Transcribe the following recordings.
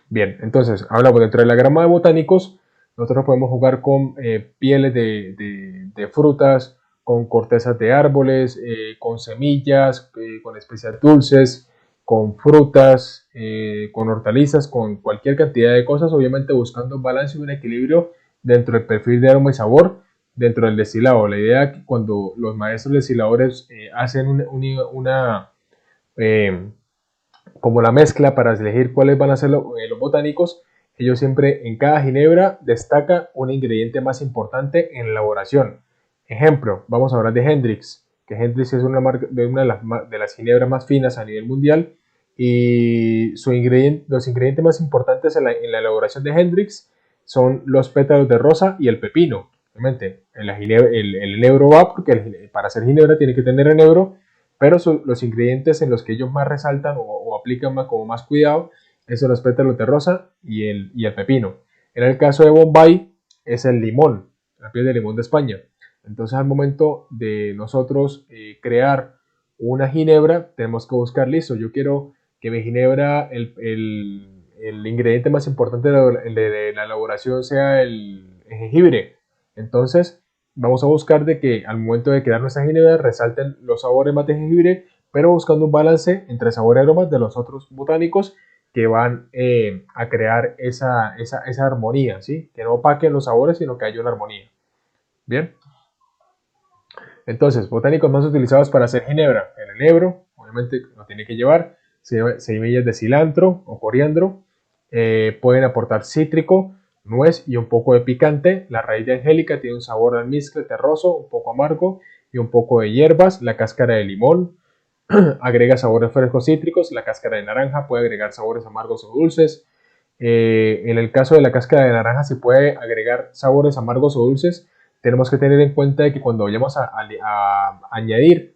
Bien, entonces hablamos dentro de la grama de botánicos. Nosotros podemos jugar con pieles de frutas, con cortezas de árboles, con semillas, con especias dulces, con frutas, con hortalizas, con cualquier cantidad de cosas, obviamente buscando un balance y un equilibrio dentro del perfil de aroma y sabor dentro del destilado. La idea es que cuando los maestros destiladores hacen una eh, como la mezcla para elegir cuáles van a ser los botánicos, ellos siempre en cada ginebra destaca un ingrediente más importante en la elaboración. Ejemplo, vamos a hablar de Hendrix, que Hendrix es una de las ginebras más finas a nivel mundial y los ingredientes más importantes en la elaboración de Hendrix son los pétalos de rosa y el pepino. Obviamente, el enebro va porque para hacer ginebra tiene que tener enebro, pero los ingredientes en los que ellos más resaltan o aplican como más cuidado son los pétalos de rosa y el pepino. En el caso de Bombay es el limón, la piel de limón de España. Entonces al momento de nosotros crear una ginebra, tenemos que buscar, listo, yo quiero que mi ginebra, el ingrediente más importante de la elaboración sea el jengibre. Entonces vamos a buscar de que al momento de crear nuestra ginebra resalten los sabores más de jengibre, pero buscando un balance entre sabor y aromas de los otros botánicos que van a crear esa armonía, ¿sí? Que no opaquen los sabores, sino que haya una armonía. Bien. Entonces, botánicos más utilizados para hacer ginebra. El enebro, obviamente lo tiene que llevar. Semillas de cilantro o coriandro. Pueden aportar cítrico, nuez y un poco de picante. La raíz de angélica tiene un sabor almizcle terroso, un poco amargo y un poco de hierbas. La cáscara de limón agrega sabores frescos cítricos. La cáscara de naranja puede agregar sabores amargos o dulces. En el caso de la cáscara de naranja se puede agregar sabores amargos o dulces. Tenemos que tener en cuenta de que cuando vayamos a añadir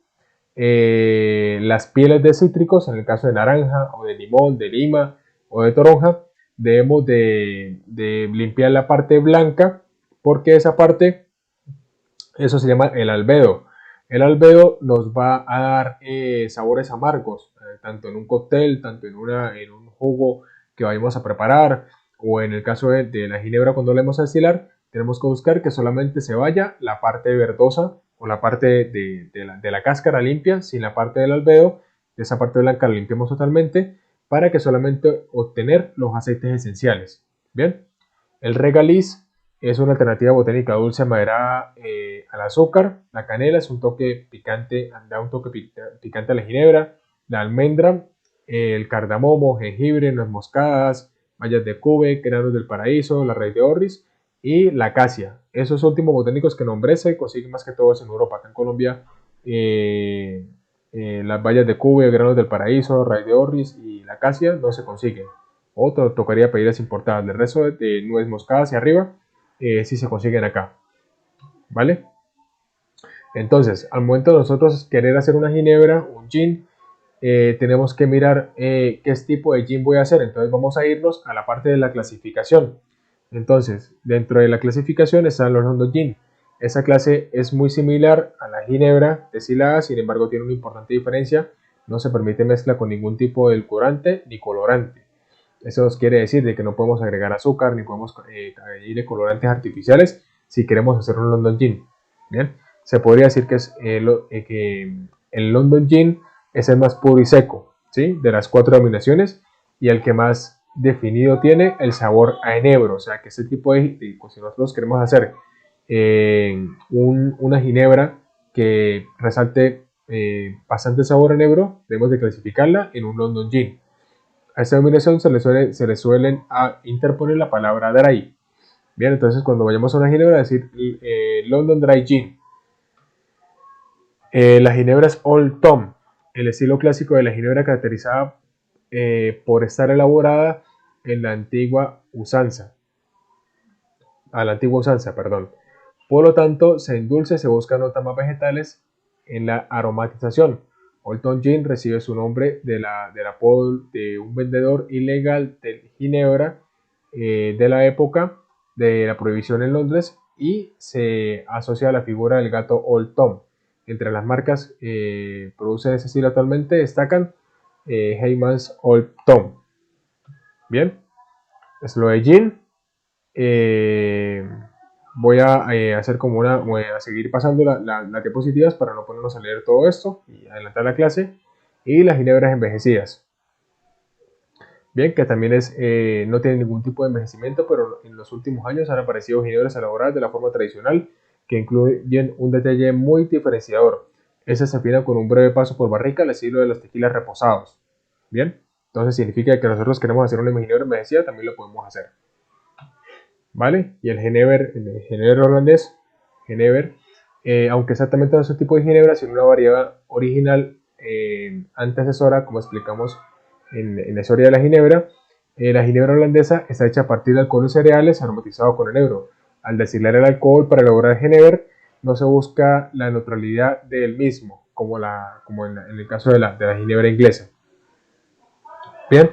las pieles de cítricos, en el caso de naranja o de limón, de lima o de toronja, debemos de limpiar la parte blanca porque esa parte, eso se llama el albedo. El albedo nos va a dar sabores amargos, tanto en un cóctel, tanto en un jugo que vayamos a preparar, o en el caso de la ginebra cuando le vamos a destilar, tenemos que buscar que solamente se vaya la parte verdosa o la parte de la cáscara limpia, sin la parte del albedo. Esa parte blanca la limpiamos totalmente para que solamente obtener los aceites esenciales. Bien, el regaliz es una alternativa botánica dulce amaderada al azúcar. La canela es un toque picante, da un toque picante a la ginebra. La almendra, el cardamomo, jengibre, nuez moscadas, bayas de cube, granos del paraíso, la raíz de orris y la acacia. Esos últimos botánicos que nombré se consiguen más que todos en Europa. Acá en Colombia, las bayas de cube, granos del paraíso, raíz de orris y la acacia no se consiguen. O tocaría pedirlas importadas. El resto de nuez moscada hacia arriba sí se consiguen acá. ¿Vale? Entonces, al momento de nosotros querer hacer una ginebra, un gin, tenemos que mirar qué tipo de gin voy a hacer. Entonces vamos a irnos a la parte de la clasificación. Entonces, dentro de la clasificación están los London Gin. Esa clase es muy similar a la ginebra destilada, sin embargo tiene una importante diferencia. No se permite mezcla con ningún tipo de edulcorante ni colorante. Eso nos quiere decir de que no podemos agregar azúcar ni podemos añadirle colorantes artificiales si queremos hacer un London Gin. Bien, se podría decir que el London Gin es el más puro y seco, ¿sí? De las 4 denominaciones y el que más definido tiene el sabor a enebro. O sea que este tipo pues, si nosotros queremos hacer una ginebra que resalte bastante sabor a enebro, debemos de clasificarla en un London Gin. A esta denominación se le suelen interponer la palabra dry. Bien, entonces cuando vayamos a una ginebra, decir London Dry Gin. La ginebra es Old Tom, el estilo clásico de la ginebra caracterizada por estar elaborada en la antigua usanza, a la antigua usanza, perdón. Por lo tanto, se endulce, se buscan notas más vegetales en la aromatización. Old Tom Gin recibe su nombre del apodo de un vendedor ilegal de ginebra de la época de la prohibición en Londres y se asocia a la figura del gato Old Tom. Entre las marcas producen ese estilo actualmente destacan Heyman's Old Tom. Bien, es lo de gin. Voy a hacer como voy a seguir pasando las diapositivas para no ponernos a leer todo esto y adelantar la clase. Y las ginebras envejecidas. Bien, que también no tiene ningún tipo de envejecimiento, pero en los últimos años han aparecido ginebras elaboradas de la forma tradicional que incluyen un detalle muy diferenciador. Esa se afina con un breve paso por barrica al estilo de los tequilas reposados. Bien, entonces significa que nosotros queremos hacer una ginebra envejecida, también lo podemos hacer. ¿Vale? Y el Genever holandés, Genever, aunque exactamente no es un tipo de ginebra, sino una variedad original antecesora, como explicamos en la historia de la ginebra holandesa está hecha a partir de alcoholes cereales aromatizados con enebro. Al destilar el alcohol para elaborar Genever, no se busca la neutralidad del mismo, como en el caso de la ginebra inglesa. Bien,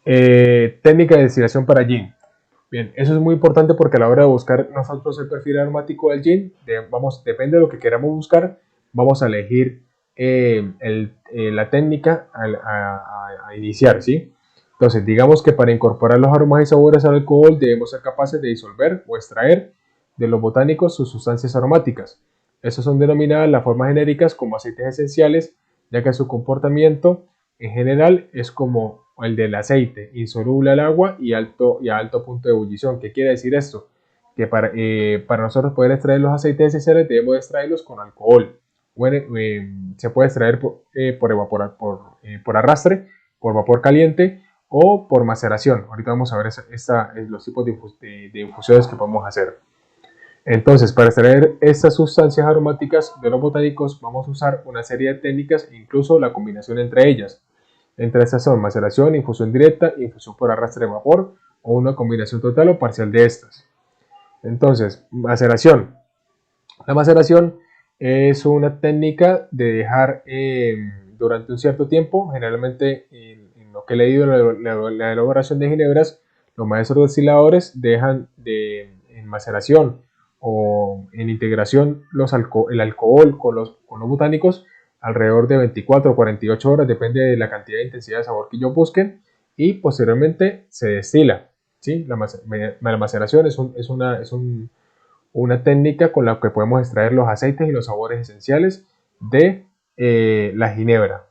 técnica de destilación para gin. Bien, eso es muy importante porque a la hora de buscar nosotros el perfil aromático del gin, depende de lo que queramos buscar, vamos a elegir la técnica a iniciar, ¿sí? Entonces, digamos que para incorporar los aromas y sabores al alcohol debemos ser capaces de disolver o extraer de los botánicos sus sustancias aromáticas. Esas son denominadas las formas genéricas como aceites esenciales, ya que su comportamiento en general es como el del aceite, insoluble al agua y a alto punto de ebullición. ¿Qué quiere decir esto? Que para nosotros poder extraer los aceites esenciales debemos extraerlos con alcohol. Se puede extraer por arrastre, por vapor caliente o por maceración. Ahorita vamos a ver los tipos de infusiones que podemos hacer. Entonces, para extraer estas sustancias aromáticas de los botánicos vamos a usar una serie de técnicas e incluso la combinación entre ellas. Entre estas son maceración, infusión directa, infusión por arrastre de vapor o una combinación total o parcial de estas. Entonces, maceración. La maceración es una técnica de dejar durante un cierto tiempo, generalmente en lo que he leído en la elaboración de ginebras, los maestros destiladores dejan en maceración o en integración el alcohol con los botánicos alrededor de 24 o 48 horas, depende de la cantidad de intensidad de sabor que ellos busquen, y posteriormente se destila. ¿Sí? La maceración es una técnica con la que podemos extraer los aceites y los sabores esenciales de la ginebra.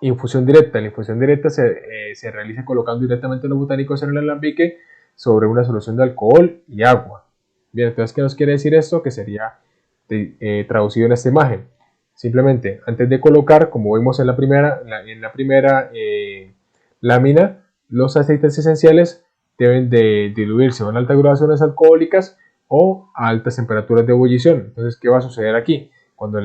Infusión directa. La infusión directa se realiza colocando directamente los botánicos en el alambique sobre una solución de alcohol y agua. Bien, entonces, ¿qué nos quiere decir esto? Que sería traducido en esta imagen. Simplemente, antes de colocar, como vimos en la primera lámina, los aceites esenciales deben de diluirse en altas graduaciones alcohólicas o a altas temperaturas de ebullición. Entonces, ¿qué va a suceder aquí? Cuando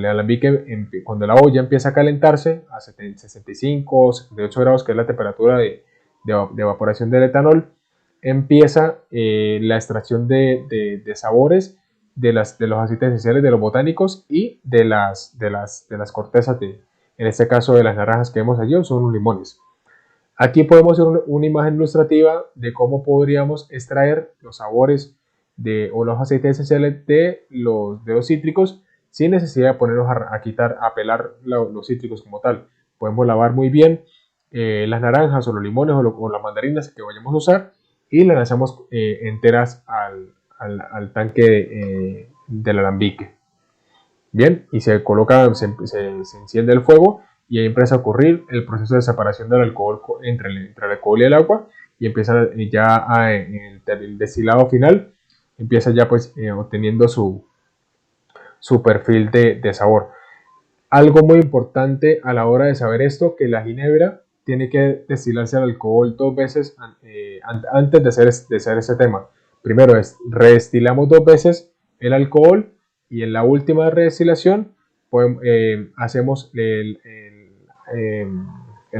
cuando la olla empieza a calentarse a 65 o 78 grados, que es la temperatura de evaporación del etanol, empieza la extracción de sabores de los aceites esenciales de los botánicos y de las cortezas, en este caso de las naranjas que vemos allí, son los limones. Aquí podemos ver una imagen ilustrativa de cómo podríamos extraer los sabores o los aceites esenciales de los cítricos sin necesidad de ponernos a pelar los cítricos como tal. Podemos lavar muy bien las naranjas o los limones o las mandarinas que vayamos a usar y las lanzamos enteras al tanque del alambique. Bien, y se enciende el fuego y ahí empieza a ocurrir el proceso de separación del alcohol entre el alcohol y el agua, y empieza ya el destilado final, empieza ya pues obteniendo su perfil de sabor. Algo muy importante a la hora de saber esto, que la ginebra tiene que destilarse al alcohol 2 veces antes de hacer ese tema. Primero redestilamos 2 veces el alcohol y en la última redestilación hacemos el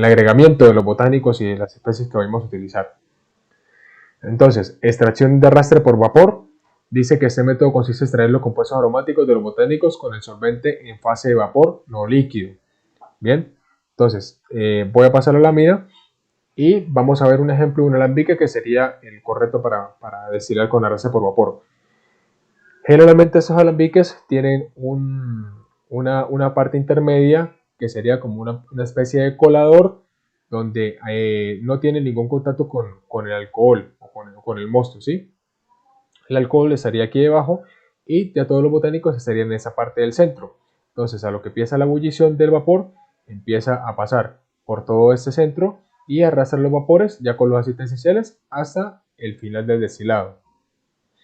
agregamiento de los botánicos y de las especies que vamos a utilizar. Entonces, extracción de arrastre por vapor. Dice que este método consiste en extraer los compuestos aromáticos de los botánicos con el solvente en fase de vapor, no líquido. Bien, entonces voy a pasar a la lámina y vamos a ver un ejemplo de un alambique que sería el correcto para destilar con arrastre por vapor. Generalmente estos alambiques tienen una parte intermedia que sería como una especie de colador donde no tiene ningún contacto con el alcohol o con el mosto, ¿sí? El alcohol estaría aquí debajo y ya todos los botánicos estarían en esa parte del centro. Entonces, a lo que empieza la ebullición del vapor, empieza a pasar por todo este centro y arrastra los vapores ya con los aceites esenciales hasta el final del destilado.